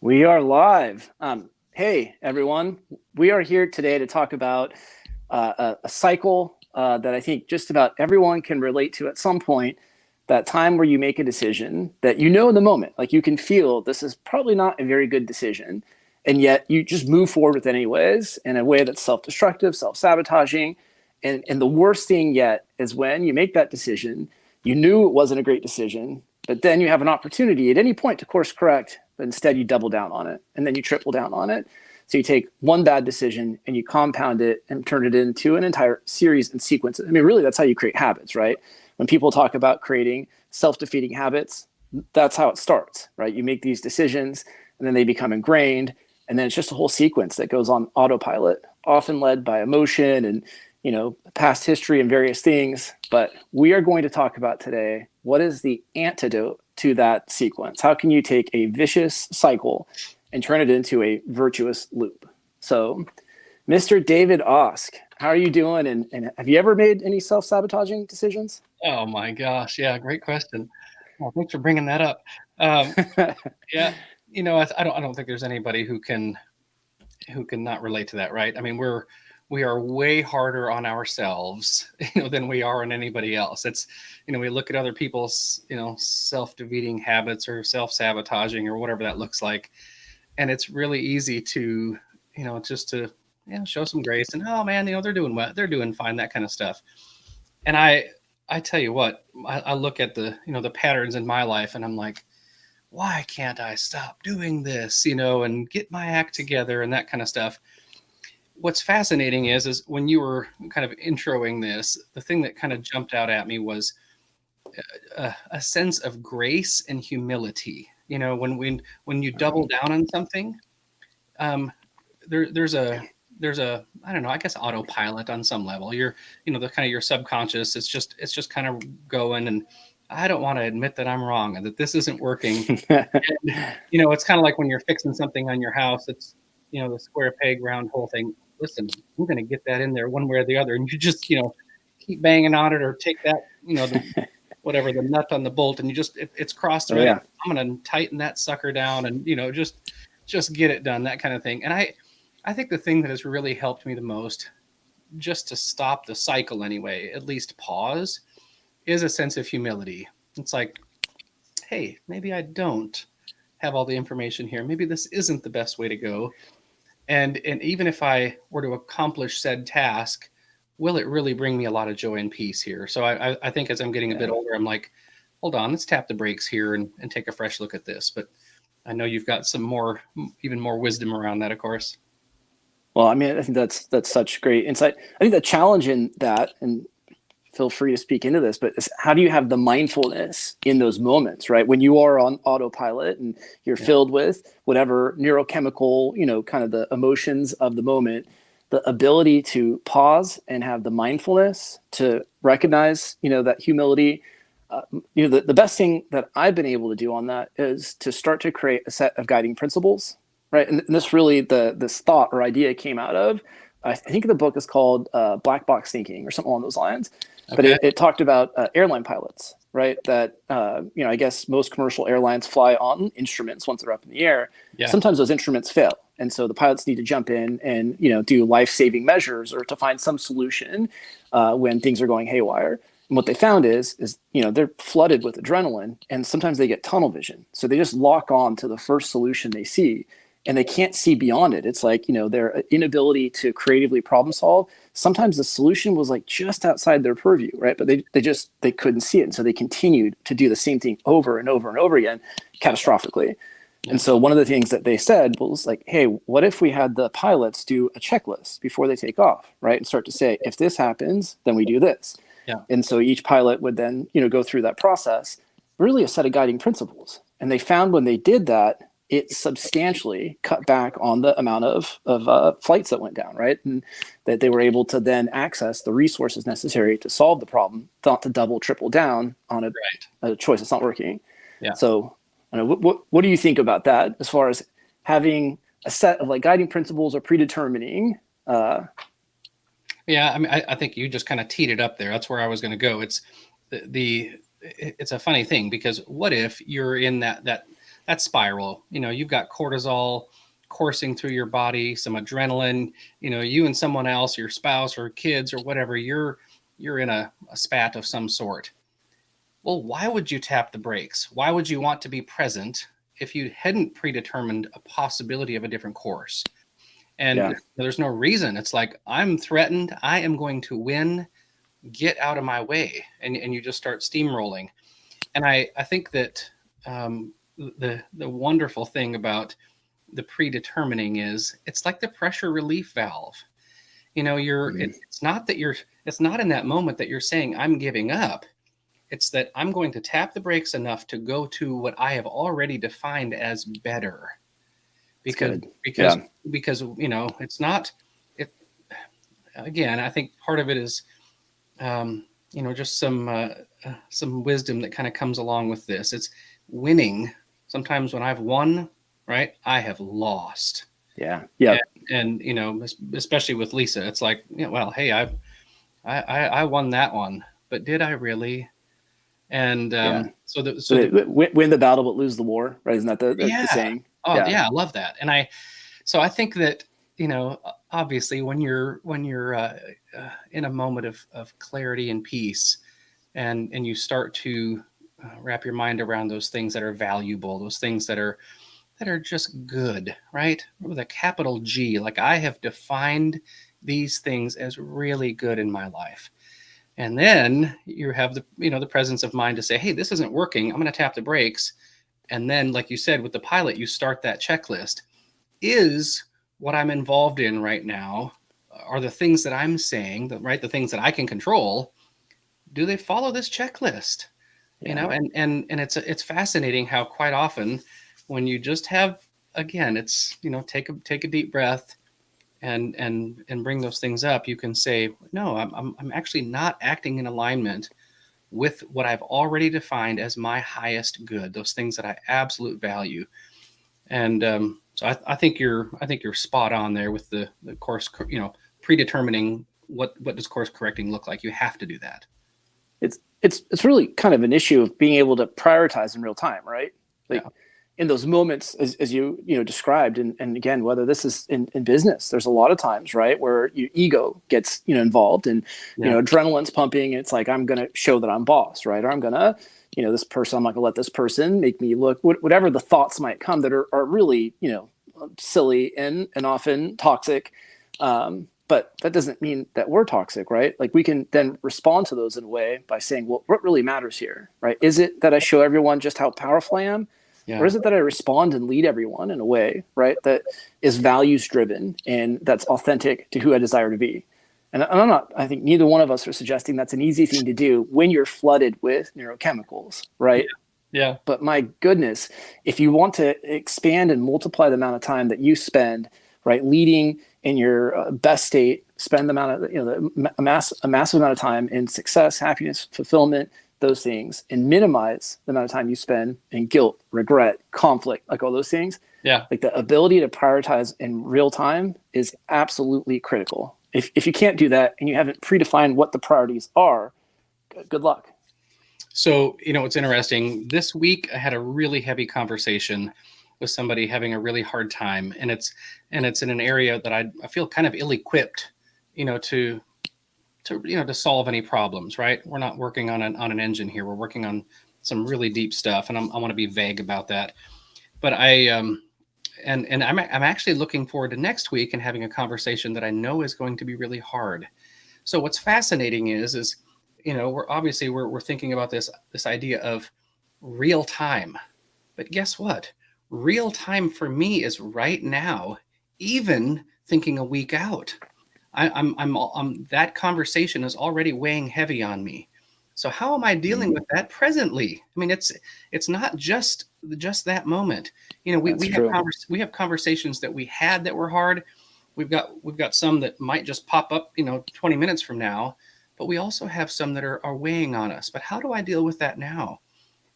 We are live. Hey, everyone. We are here today to talk about a cycle that I think just about everyone can relate to at some point. That time where you make a decision that you know in the moment, like you can feel this is probably not a very good decision, and yet you just move forward with it anyways in a way that's self-destructive, self-sabotaging. And the worst thing yet is when you make that decision, you knew it wasn't a great decision, but then you have an opportunity at any point to course correct, but instead you double down on it and then you triple down on it. So you take one bad decision and you compound it and turn it into an entire series and sequence. I mean, really, that's how you create habits, right? When people talk about creating self-defeating habits, that's how it starts, right? You make these decisions and then they become ingrained. And then it's just a whole sequence that goes on autopilot, often led by emotion and past history and various things. But we are going to talk about today, what is the antidote to that sequence? How can you take a vicious cycle and turn it into a virtuous loop? So, Mr. David Osk, how are you doing? And have you ever made any self-sabotaging decisions? Oh my gosh. Yeah, great question. Well, thanks for bringing that up. Um, yeah, I don't think there's anybody who can not relate to that, right? I mean, we are way harder on ourselves, than we are on anybody else. It's, we look at other people's, self-defeating habits or self-sabotaging or whatever that looks like, and it's really easy to, just to, show some grace and, oh man, they're doing what they're doing fine, that kind of stuff. And I tell you what, I look at the patterns in my life and I'm like, why can't I stop doing this, and get my act together and that kind of stuff. What's fascinating is when you were kind of introing this, the thing that kind of jumped out at me was a sense of grace and humility. When you double down on something, um, there's a I don't know, I guess autopilot on some level. The kind of your subconscious. It's just kind of going, and I don't want to admit that I'm wrong and that this isn't working. And, it's kind of like when you're fixing something on your house. It's the square peg round hole thing. Listen, I'm going to get that in there one way or the other, and you just keep banging on it, or take that the nut on the bolt, and it's cross Oh, threaded. yeah. I'm going to tighten that sucker down, and just get it done, that kind of thing. And I think the thing that has really helped me the most, just to stop the cycle anyway, at least pause, is a sense of humility. It's like, hey, maybe I don't have all the information here. Maybe this isn't the best way to go. And even if I were to accomplish said task, will it really bring me a lot of joy and peace here? So I think as I'm getting a bit Yeah. older, I'm like, hold on, let's tap the brakes here and take a fresh look at this. But I know you've got some more, even more wisdom around that, of course. Well, I mean, I think that's such great insight. I think the challenge in that, and feel free to speak into this, but how do you have the mindfulness in those moments, right? When you are on autopilot and you're Yeah. filled with whatever neurochemical, kind of the emotions of the moment, the ability to pause and have the mindfulness to recognize, that humility. The best thing that I've been able to do on that is to start to create a set of guiding principles, right? And this really, this thought or idea came out of, I think the book is called Black Box Thinking or something along those lines. But Okay. it talked about airline pilots, right? That, I guess most commercial airlines fly on instruments once they're up in the air. Yeah. Sometimes those instruments fail. And so the pilots need to jump in and, do life-saving measures or to find some solution when things are going haywire. And what they found is they're flooded with adrenaline, and sometimes they get tunnel vision. So they just lock on to the first solution they see, and they can't see beyond it. It's like, their inability to creatively problem solve. Sometimes the solution was like just outside their purview, right? But they couldn't see it. And so they continued to do the same thing over and over and over again, catastrophically. Yeah. And so one of the things that they said was like, hey, what if we had the pilots do a checklist before they take off, right? And start to say, if this happens, then we do this. Yeah. And so each pilot would then, go through that process, really a set of guiding principles. And they found when they did that, it substantially cut back on the amount of flights that went down, right? And that they were able to then access the resources necessary to solve the problem, not to double, triple down on Right. a choice that's not working. Yeah. So, I don't know, what do you think about that as far as having a set of like guiding principles or predetermining? Yeah. I mean, I think you just kind of teed it up there. That's where I was going to go. It's it's a funny thing, because what if you're in that that spiral. You've got cortisol coursing through your body, some adrenaline, you and someone else, your spouse or kids or whatever, you're in a spat of some sort. Well, why would you tap the brakes? Why would you want to be present if you hadn't predetermined a possibility of a different course? And there's no reason. It's like, I'm threatened, I am going to win, get out of my way. And you just start steamrolling. And I think that the wonderful thing about the predetermining is it's like the pressure relief valve. It's not in that moment that you're saying I'm giving up. It's that I'm going to tap the brakes enough to go to what I have already defined as better. Because it's not it. Again, I think part of it is just some wisdom that kind of comes along with this. It's winning. Sometimes when I've won, right, I have lost. Yeah. And especially with Lisa, it's like, well, hey, I won that one, but did I really? And so win the battle but lose the war, right? Isn't that the saying? Oh yeah, I love that. And I think that obviously when you're in a moment of clarity and peace, and you start to wrap your mind around those things that are valuable, those things that are just good, right? With a capital G, like I have defined these things as really good in my life. And then you have the presence of mind to say, hey, this isn't working. I'm going to tap the brakes. And then, like you said, with the pilot, you start that checklist. Is what I'm involved in right now, are the things that I'm saying, the things that I can control, do they follow this checklist? And it's fascinating how quite often when you just have, again, it's, take a deep breath and bring those things up, you can say, no, I'm actually not acting in alignment with what I've already defined as my highest good, those things that I absolute value. And so I think you're spot on there with the course, predetermining what does course correcting look like. You have to do that. It's really kind of an issue of being able to prioritize in real time, right? Like in those moments, as you described, and again, whether this is in business, there's a lot of times, right, where your ego gets involved, and adrenaline's pumping. And it's like, I'm going to show that I'm boss, right? Or I'm going to, this person, I'm not going to let this person make me look. Whatever the thoughts might come that are really silly and often toxic. But that doesn't mean that we're toxic, right? Like we can then respond to those in a way by saying, well, what really matters here, right? Is it that I show everyone just how powerful I am? Yeah. Or is it that I respond and lead everyone in a way, right, that is values driven and that's authentic to who I desire to be? And I think neither one of us are suggesting that's an easy thing to do when you're flooded with neurochemicals, right? Yeah. But my goodness, if you want to expand and multiply the amount of time that you spend, right, leading in your best state, spend the amount of, a massive amount of time in success, happiness, fulfillment, those things, and minimize the amount of time you spend in guilt, regret, conflict, like all those things. Yeah. Like the ability to prioritize in real time is absolutely critical. If you can't do that and you haven't predefined what the priorities are, good luck. So, it's interesting. This week I had a really heavy conversation with somebody having a really hard time, and it's in an area that I feel kind of ill-equipped, to solve any problems, right? We're not working on an engine here. We're working on some really deep stuff, and I want to be vague about that. But I'm actually looking forward to next week and having a conversation that I know is going to be really hard. So what's fascinating is we're thinking about this idea of real time, but guess what? Real time for me is right now, even thinking a week out. I'm that conversation is already weighing heavy on me. So how am I dealing with that presently? I mean, it's not just that moment. We have conversations that we had that were hard. We've got some that might just pop up, 20 minutes from now, but we also have some that are weighing on us. But how do I deal with that now?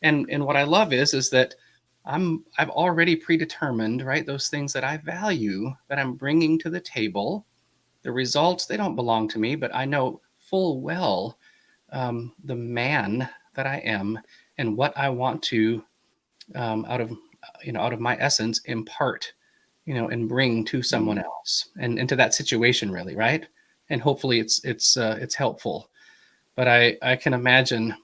And what I love is that I've already predetermined, right, those things that I value that I'm bringing to the table. The results, they don't belong to me, but I know full well the man that I am and what I want to out out of my essence, impart, and bring to someone else and into that situation, really, right? And hopefully it's helpful. But I can imagine,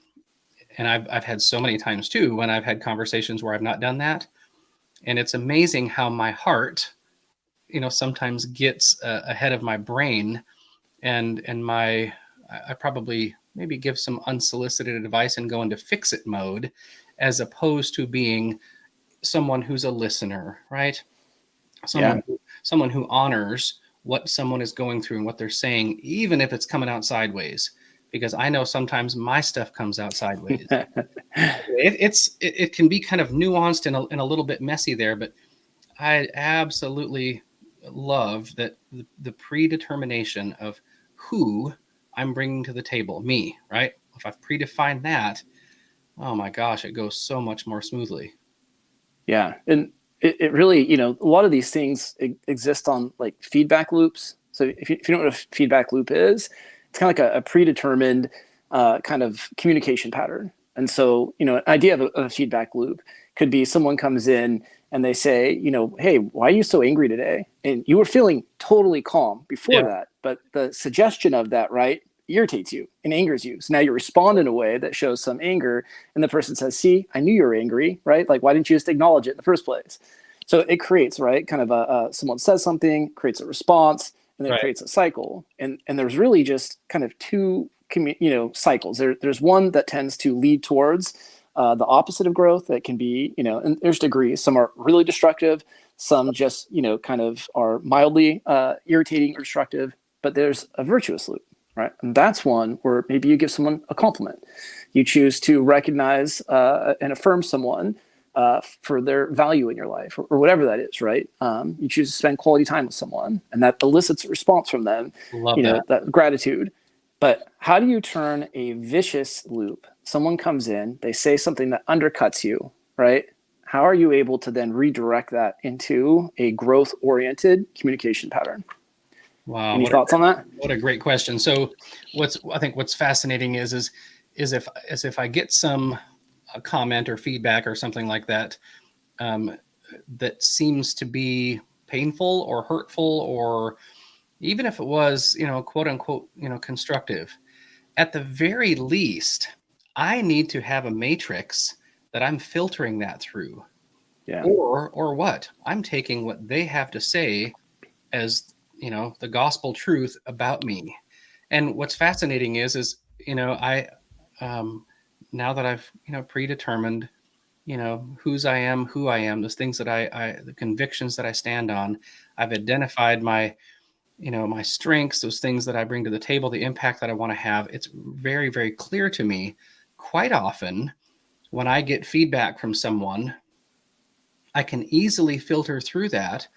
and I've had so many times too when I've had conversations where I've not done that, and it's amazing how my heart, sometimes gets ahead of my brain, and I probably maybe give some unsolicited advice and go into fix it mode, as opposed to being someone who's a listener, right? Yeah. Someone who honors what someone is going through and what they're saying, even if it's coming out sideways, because I know sometimes my stuff comes out sideways. It can be kind of nuanced and a little bit messy there, but I absolutely love that the predetermination of who I'm bringing to the table, me, right? If I've predefined that, oh my gosh, it goes so much more smoothly. Yeah. And it really, a lot of these things exist on like feedback loops. So if you don't know what a feedback loop is, it's kind of like a predetermined kind of communication pattern. And so, an idea of a feedback loop could be someone comes in and they say, hey, why are you so angry today? And you were feeling totally calm before Yeah. that, but the suggestion of that, right, irritates you and angers you. So now you respond in a way that shows some anger, and the person says, see, I knew you were angry, right? Like, why didn't you just acknowledge it in the first place? So it creates, right, kind of someone says something, creates a response, and then it Right. creates a cycle. And there's really just kind of two cycles. There's one that tends to lead towards the opposite of growth. That can be, and there's degrees. Some are really destructive, some just, kind of are mildly irritating or destructive, but there's a virtuous loop, right? And that's one where maybe you give someone a compliment. You choose to recognize and affirm someone for their value in your life, or whatever that is, right? You choose to spend quality time with someone, and that elicits a response from them, Love that. that gratitude. But how do you turn a vicious loop? Someone comes in, they say something that undercuts you, right? How are you able to then redirect that into a growth-oriented communication pattern? Wow. Any thoughts on that? What a great question. So I think what's fascinating is if I get some comment or feedback or something like that, that seems to be painful or hurtful, or even if it was, quote unquote, constructive, at the very least, I need to have a matrix that I'm filtering that through. Yeah. Or what? I'm taking what they have to say as, the gospel truth about me. And what's fascinating is, I, now that I've, predetermined, who I am, those things that the convictions that I stand on, I've identified my, my strengths, those things that I bring to the table, the impact that I want to have. It's very, very clear to me quite often when I get feedback from someone, I can easily filter through that,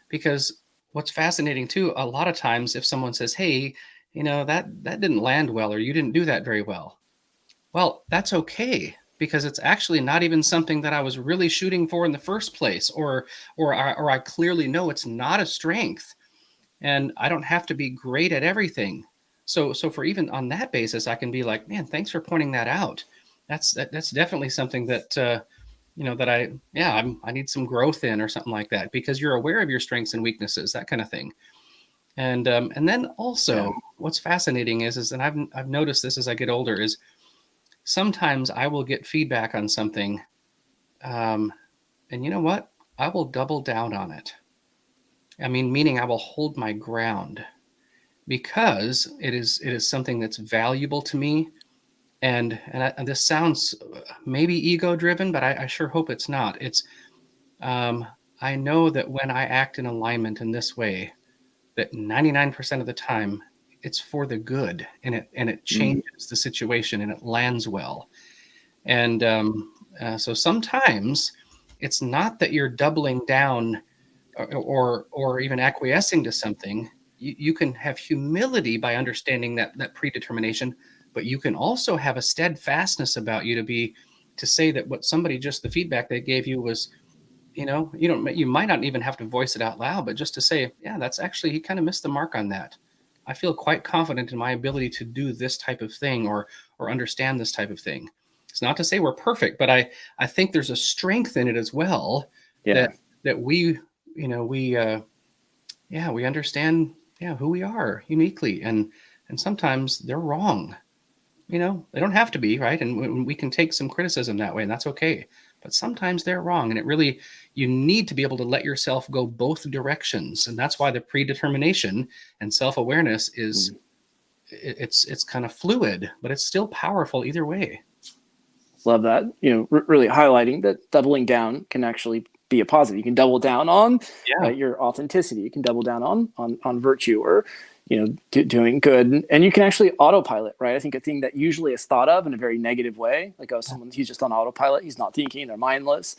because what's fascinating too, a lot of times if someone says, hey, that didn't land well, or you didn't do that very well. Well, that's okay, because it's actually not even something that I was really shooting for in the first place, or I clearly know it's not a strength, and I don't have to be great at everything. So for even on that basis, I can be like, man, thanks for pointing that out. That's definitely something that that I need some growth in, or something like that, because you're aware of your strengths and weaknesses, that kind of thing. And then also, what's fascinating is and I've noticed this as I get older, is sometimes I will get feedback on something, and you know what? I will double down on it. I mean, meaning I will hold my ground, because it is something that's valuable to me. And this sounds maybe ego driven, but I sure hope it's not. I know that when I act in alignment in this way, that 99% of the time it's for the good, and it changes the situation, and it lands well. And so sometimes it's not that you're doubling down, or even acquiescing to something. You can have humility by understanding that predetermination, but you can also have a steadfastness about you to say that what somebody, just the feedback they gave you was, you might not even have to voice it out loud, but just to say, yeah, that's actually, he kind of missed the mark on that. I feel quite confident in my ability to do this type of thing, or understand this type of thing. It's not to say we're perfect, but I think there's a strength in it as well, Yeah. that we, we understand, who we are uniquely, and sometimes they're wrong. They don't have to be, right? And we can take some criticism that way, and that's okay. But sometimes they're wrong, and you need to be able to let yourself go both directions, and that's why the predetermination and self-awareness is it's kind of fluid, but it's still powerful either way. Love that. Really highlighting that doubling down can actually be a positive. You can double down on your authenticity. You can double down on virtue, or doing good, and you can actually autopilot, right? I think a thing that usually is thought of in a very negative way, like, oh, someone, he's just on autopilot, he's not thinking, they're mindless.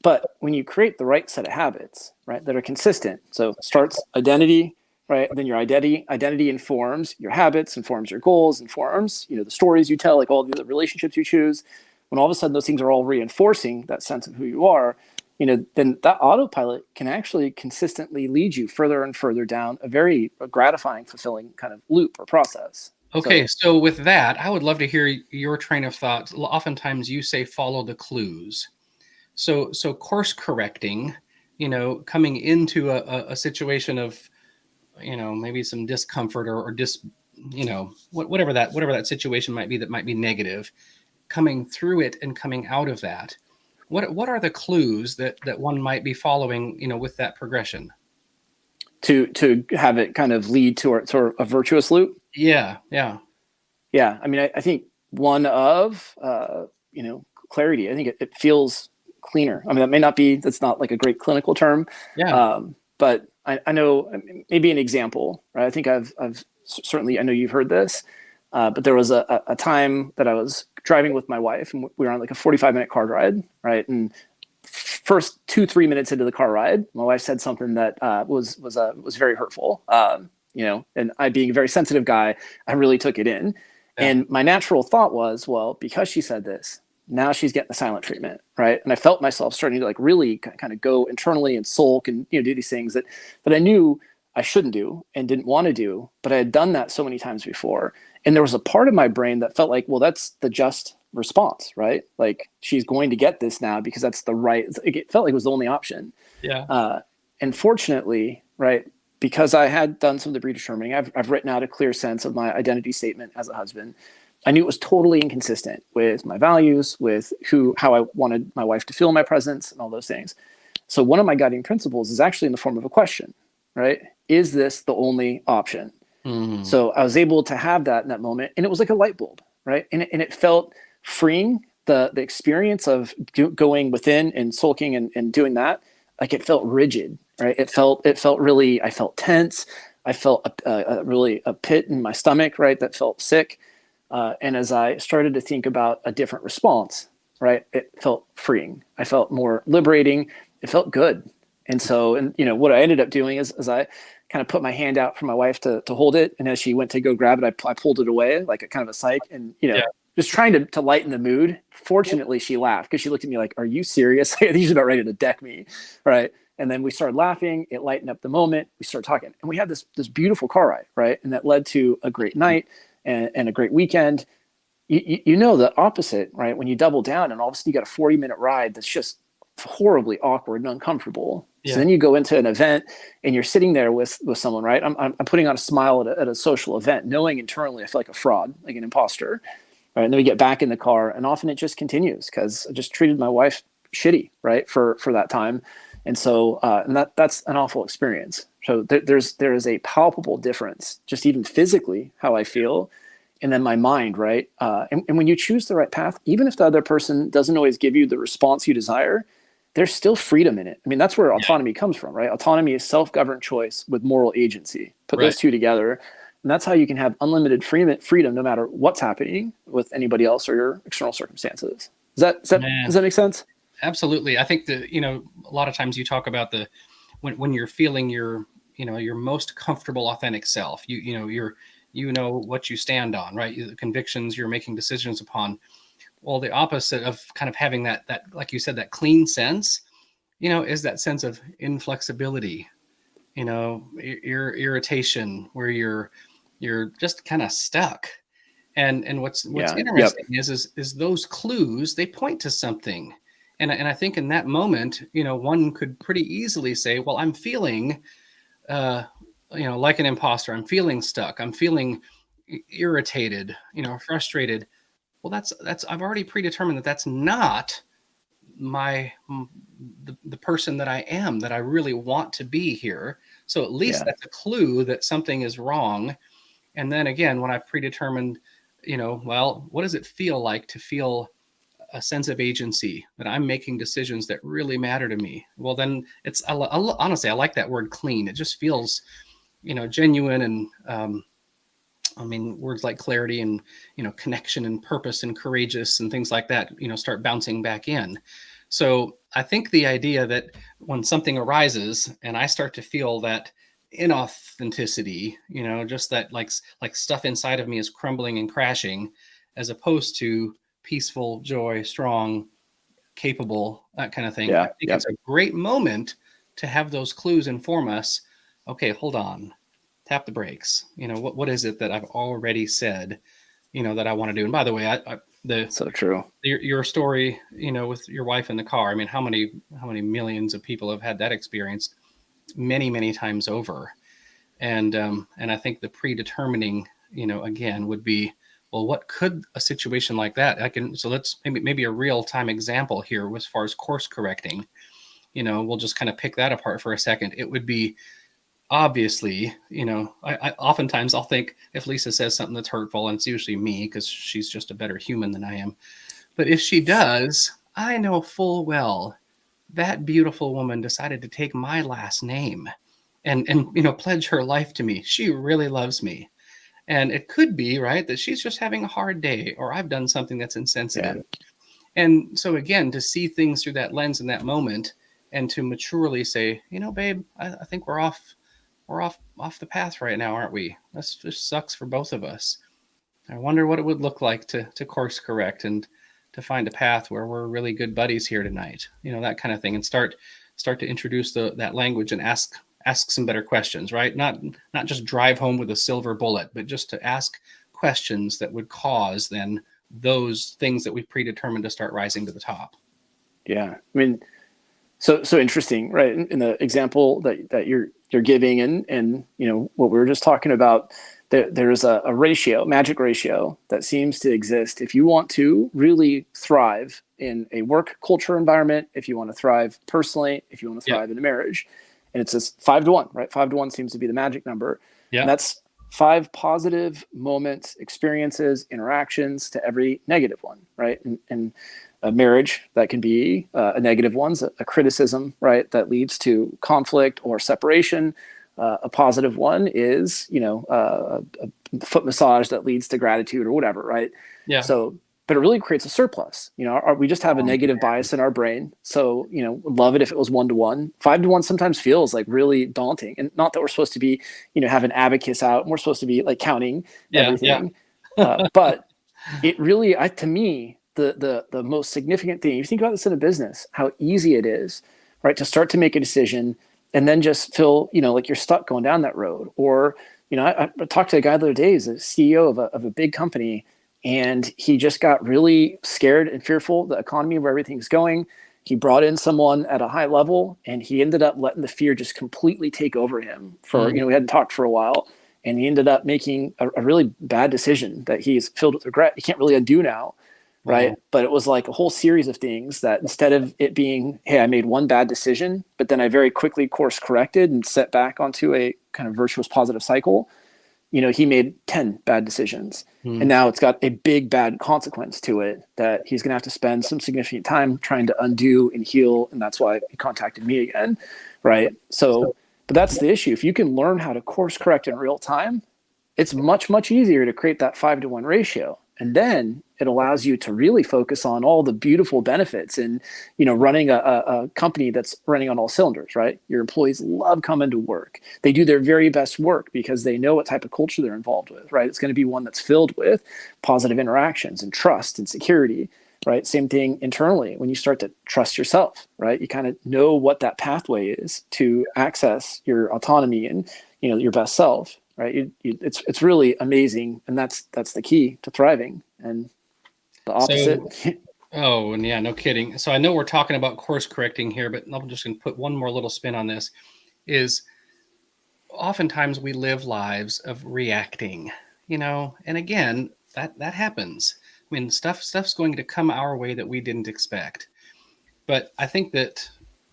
But when you create the right set of habits, right, that are consistent, so starts identity, right, then your identity informs your habits, informs your goals, informs the stories you tell, like all the relationships you choose. When all of a sudden those things are all reinforcing that sense of who you are, then that autopilot can actually consistently lead you further and further down a very gratifying, fulfilling kind of loop or process. Okay, so with that, I would love to hear your train of thought. Oftentimes you say follow the clues. So course correcting, coming into a situation of, maybe some discomfort or whatever that situation might be that might be negative, coming through it and coming out of that. What are the clues that one might be following, with that progression? To have it kind of lead to a virtuous loop? Yeah. I mean, I think one of, clarity. I think it feels cleaner. I mean, that's not like a great clinical term. Yeah. But I know maybe an example, right? I think I've certainly, I know you've heard this, but there was a time that I was driving with my wife, and we were on like a 45-minute car ride, right? And first 2-3 minutes into the car ride, my wife said something that was very hurtful. And I, being a very sensitive guy, I really took it in. Yeah. And my natural thought was, well, because she said this, now she's getting the silent treatment, right? And I felt myself starting to like really kind of go internally and sulk and do these things that I knew I shouldn't do and didn't want to do, but I had done that so many times before. And there was a part of my brain that felt like, well, that's the just response, right? Like, she's going to get this now because that's the right. It felt like it was the only option. Yeah. And fortunately, right, because I had done some of the predetermining, I've written out a clear sense of my identity statement as a husband. I knew it was totally inconsistent with my values, with how I wanted my wife to feel in my presence, and all those things. So one of my guiding principles is actually in the form of a question, right? Is this the only option? Mm-hmm. So I was able to have that in that moment, and it was like a light bulb, right? And it felt freeing. The experience of going within and sulking and doing that, like, it felt rigid, right? It felt really, I felt tense. I felt really a pit in my stomach, right? That felt sick. And as I started to think about a different response, right, it felt freeing. I felt more liberating. It felt good. And so, what I ended up doing is I kind of put my hand out for my wife to hold it. And as she went to go grab it, I pulled it away like a kind of a psych, and, just trying to lighten the mood. Fortunately, she laughed because she looked at me like, are you serious? I think she's about ready to deck me. Right. And then we started laughing. It lightened up the moment. We started talking, and we had this beautiful car ride. Right. And that led to a great night and a great weekend. The opposite, right? When you double down and all of a sudden you got a 40-minute ride that's just horribly awkward and uncomfortable. Yeah. So then you go into an event and you're sitting there with someone, right? I'm putting on a smile at a social event, knowing internally I feel like a fraud, like an imposter. Right. And then we get back in the car, and often it just continues because I just treated my wife shitty, right, for that time. And so and that's an awful experience. So there is a palpable difference, just even physically, how I feel, and then my mind, right? And when you choose the right path, even if the other person doesn't always give you the response you desire, there's still freedom in it. I mean, that's where autonomy comes from, right? Autonomy is self-governed choice with moral agency. Put those two together, and that's how you can have unlimited freedom no matter what's happening with anybody else or your external circumstances. Does that make sense? Absolutely. I think that, a lot of times you talk about when you're feeling your most comfortable, authentic self, you know what you stand on, right? The convictions you're making decisions upon. Well, the opposite of kind of having that, like you said, that clean sense, is that sense of inflexibility, irritation, where you're just kind of stuck. And what's interesting is those clues, they point to something. And I think in that moment, one could pretty easily say, well, I'm feeling, like an imposter. I'm feeling stuck. I'm feeling irritated, frustrated. Well, I've already predetermined that that's not my the person that I am, that I really want to be here. So at least that's a clue that something is wrong. And then again, when I've predetermined, well, what does it feel like to feel a sense of agency, that I'm making decisions that really matter to me? Well, then honestly, I like that word clean. It just feels, genuine. And words like clarity and, connection and purpose and courageous and things like that, start bouncing back in. So I think the idea that when something arises and I start to feel that inauthenticity, just that like stuff inside of me is crumbling and crashing, as opposed to peaceful, joy, strong, capable, that kind of thing. I think it's a great moment to have those clues inform us. Okay, hold on, tap the brakes. What is it that I've already said, that I want to do? And by the way, so true. Your story, with your wife in the car. I mean, how many millions of people have had that experience many, many times over? And I think the predetermining, again, would be, well, what could a situation like that? So let's maybe a real time example here as far as course correcting. We'll just kind of pick that apart for a second. It would be, obviously, I oftentimes I'll think, if Lisa says something that's hurtful, and it's usually me because she's just a better human than I am. But if she does, I know full well that beautiful woman decided to take my last name and pledge her life to me. She really loves me. And it could be, right, that she's just having a hard day, or I've done something that's insensitive. Yeah. And so again, to see things through that lens in that moment, and to maturely say, babe, I think we're off the path right now, aren't we? This just sucks for both of us. I wonder what it would look like to course correct and to find a path where we're really good buddies here tonight. That kind of thing, and start to introduce that language and ask some better questions, right? Not just drive home with a silver bullet, but just to ask questions that would cause then those things that we've predetermined to start rising to the top. Yeah, I mean, so interesting, right? In the example that you're giving, and what we were just talking about, there's a ratio, magic ratio, that seems to exist if you want to really thrive in a work culture environment, if you want to thrive personally, if you want to thrive in a marriage. And it's this 5-to-1, right? 5-to-1 seems to be the magic number. Yeah. And that's 5 positive moments, experiences, interactions to every negative one, right? And a marriage, that can be a negative one, a criticism, right, that leads to conflict or separation. A positive one is, a foot massage that leads to gratitude or whatever, right? Yeah. So, but it really creates a surplus. We just have a negative bias in our brain. So, love it if it was 1-to-1. 5-to-1 sometimes feels like really daunting. And not that we're supposed to be, have an abacus out and we're supposed to be like counting everything. Yeah. But it really, to me, the most significant thing, you think about this in a business, how easy it is, right, to start to make a decision and then just feel, like you're stuck going down that road. Or, I talked to a guy the other day, he's a CEO of a big company, and he just got really scared and fearful of the economy, where everything's going. He brought in someone at a high level, and he ended up letting the fear just completely take over him for, we hadn't talked for a while, and he ended up making a really bad decision that he's filled with regret. He can't really undo now. Right. But it was like a whole series of things that, instead of it being, hey, I made one bad decision, but then I very quickly course corrected and set back onto a kind of virtuous positive cycle, he made 10 bad decisions. And now it's got a big bad consequence to it that he's going to have to spend some significant time trying to undo and heal. And that's why he contacted me again. Right. So, but that's the issue. If you can learn how to course correct in real time, it's much, much easier to create that 5-to-1 ratio. And then it allows you to really focus on all the beautiful benefits and, running a company that's running on all cylinders, right? Your employees love coming to work. They do their very best work because they know what type of culture they're involved with, right? It's going to be one that's filled with positive interactions and trust and security, right? Same thing internally. When you start to trust yourself, right? You kind of know what that pathway is to access your autonomy and, your best self. Right. It's really amazing. And that's the key to thriving. And the opposite. Oh, and yeah, no kidding. So I know we're talking about course correcting here, but I'm just going to put one more little spin on this. Is oftentimes we live lives of reacting, and again, that happens. I mean, stuff's going to come our way that we didn't expect. But I think that,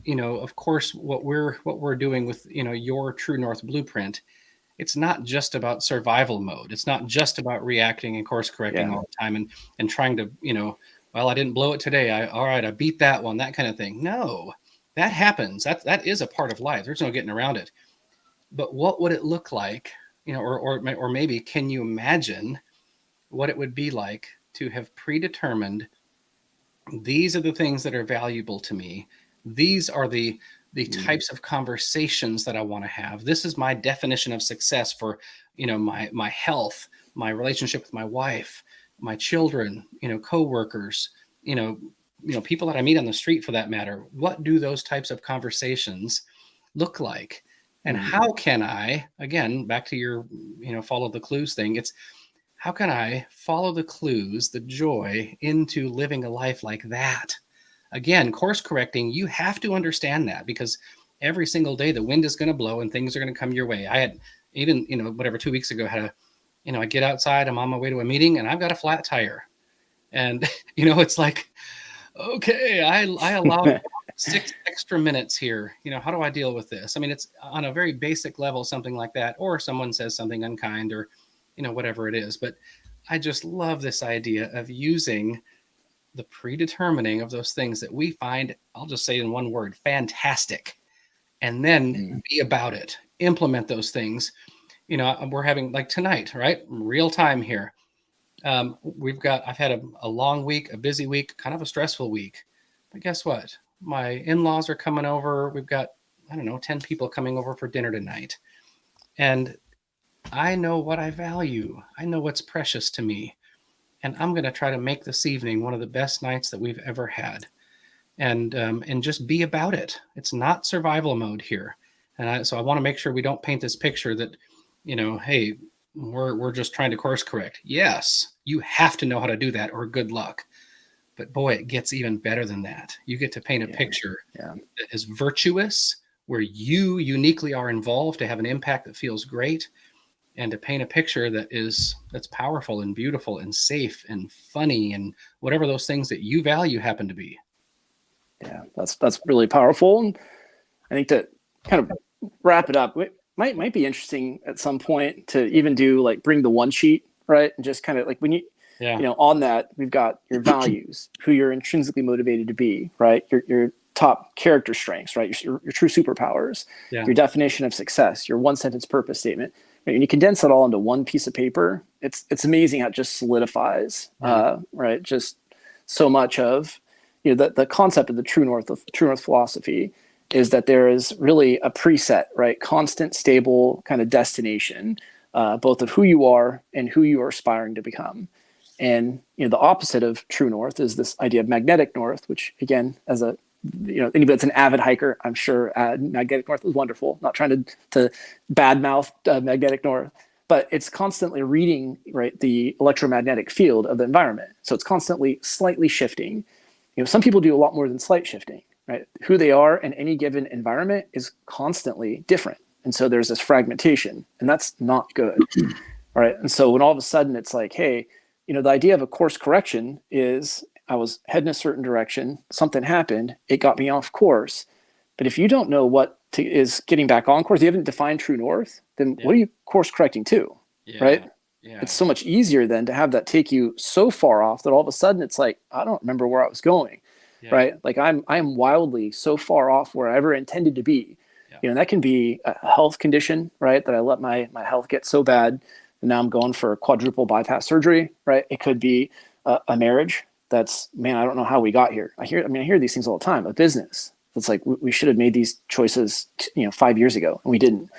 of course, what we're doing with, your True North blueprint, it's not just about survival mode. It's not just about reacting and course correcting Yeah. all the time and trying to, well, I didn't blow it today. All right, I beat that one, that kind of thing. No, that happens. That is a part of life. There's no getting around it. But what would it look like, or maybe can you imagine what it would be like to have predetermined these are the things that are valuable to me. These are the types of conversations that I want to have. This is my definition of success for, my health, my relationship with my wife, my children, coworkers, you know, people that I meet on the street for that matter. What do those types of conversations look like? And how can I, again, back to your, follow the clues thing, it's how can I follow the clues, the joy into living a life like that? Again, course correcting, you have to understand that because every single day the wind is going to blow and things are going to come your way. I had even, whatever, 2 weeks ago had I get outside, I'm on my way to a meeting and I've got a flat tire. And, it's like, okay, I allowed 6 extra minutes here. How do I deal with this? I mean, it's on a very basic level, something like that, or someone says something unkind or, whatever it is. But I just love this idea of using the predetermining of those things that we find, I'll just say in one word, fantastic, and then be about it, implement those things. We're having like tonight, right? Real time here. I've had a long week, a busy week, kind of a stressful week. But guess what? My in-laws are coming over. We've got, I don't know, 10 people coming over for dinner tonight. And I know what I value. I know what's precious to me. And I'm going to try to make this evening one of the best nights that we've ever had. And just be about it. It's not survival mode here. So I want to make sure we don't paint this picture that, hey, we're just trying to course correct. Yes, you have to know how to do that or good luck. But boy, it gets even better than that. You get to paint a picture that is virtuous, where you uniquely are involved to have an impact that feels great, and to paint a picture that's powerful and beautiful and safe and funny and whatever those things that you value happen to be. Yeah, that's really powerful. And I think to kind of wrap it up, it might be interesting at some point to even do like bring the one sheet, right? And just kind of like when on that, we've got your values, who you're intrinsically motivated to be, right? Your top character strengths, right? Your true superpowers, your definition of success, your one sentence purpose statement. And you condense it all into one piece of paper. It's amazing how it just solidifies, right? Just so much of the concept of the True North philosophy is that there is really a preset, right? Constant, stable kind of destination, both of who you are and who you are aspiring to become. And the opposite of True North is this idea of magnetic north, which again, as a anybody that's an avid hiker, I'm sure magnetic north is wonderful. Not trying to badmouth magnetic north, but it's constantly reading, right, the electromagnetic field of the environment. So it's constantly slightly shifting. Some people do a lot more than slight shifting, right? Who they are in any given environment is constantly different. And so there's this fragmentation, and that's not good. All right. And so when all of a sudden it's like, hey, the idea of a course correction is I was heading a certain direction, something happened, it got me off course. But if you don't know what is getting back on course, you haven't defined true north, then what are you course correcting to, right? Yeah. It's so much easier then to have that take you so far off that all of a sudden it's like, I don't remember where I was going, right? Like I'm wildly so far off where I ever intended to be. And that can be a health condition, right? That I let my health get so bad and now I'm going for quadruple bypass surgery, right? It could be a marriage that's, man, I don't know how we got here. I hear these things all the time. A business. It's like we should have made these choices, 5 years ago, and we didn't.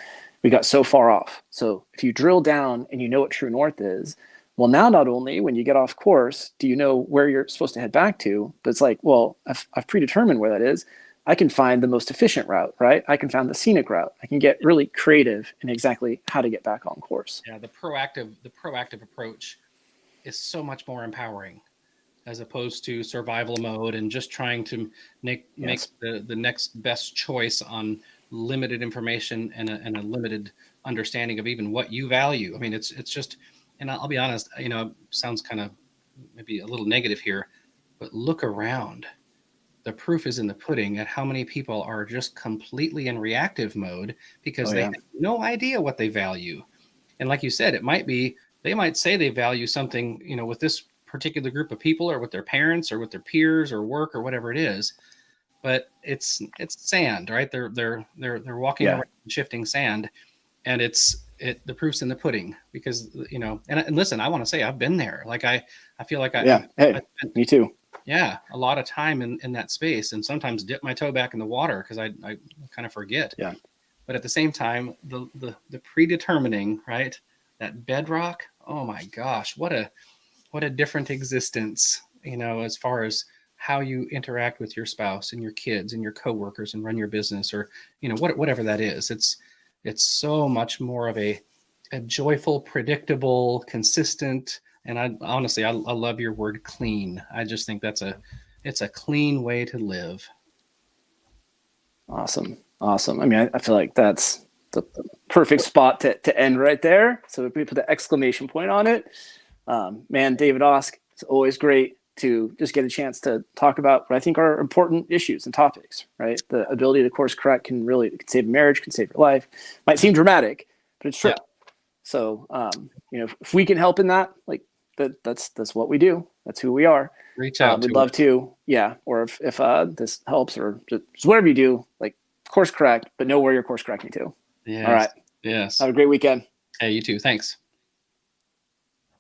We got so far off. So if you drill down and you know what true north is, well, now not only when you get off course do you know where you're supposed to head back to, but it's like, well, I've predetermined where that is. I can find the most efficient route, right? I can find the scenic route. I can get really creative in exactly how to get back on course. Yeah, the proactive approach is so much more empowering. as opposed to survival mode and just trying to make the next best choice on limited information and a limited understanding of even what you value. I mean, it's just, and I'll be honest, you know, it sounds kind of maybe a little negative here, but look around. The proof is in the pudding at how many people are just completely in reactive mode because they have no idea what they value. And like you said, it might be, they might say they value something, you know, with this particular group of people or with their parents or with their peers or work or whatever it is, but it's sand, right? They're walking around shifting sand, and the proof's in the pudding because, you know, and listen, I want to say I've been there. Like I feel like hey, me too. Yeah, a lot of time in that space, and sometimes dip my toe back in the water because I kind of forget. Yeah. But at the same time, the predetermining, right? That bedrock. Oh my gosh, what a different existence, you know, as far as how you interact with your spouse and your kids and your coworkers and run your business, or, you know, whatever that is. It's so much more of a joyful, predictable, consistent. And I honestly, I love your word clean. I just think it's a clean way to live. Awesome. I mean, I feel like that's the perfect spot to end right there. So if we put the exclamation point on it, man, David Osk, it's always great to just get a chance to talk about what I think are important issues and topics, right? The ability to course correct can save a marriage, can save your life. Might seem dramatic, but it's true. Yeah. So, you know, if we can help in that, like that's what we do. That's who we are. Reach out. We'd love to. Yeah. Or if this helps, or just whatever you do, like course correct, but know where you're course correcting to. Yeah. All right. Yes. Have a great weekend. Hey, you too. Thanks.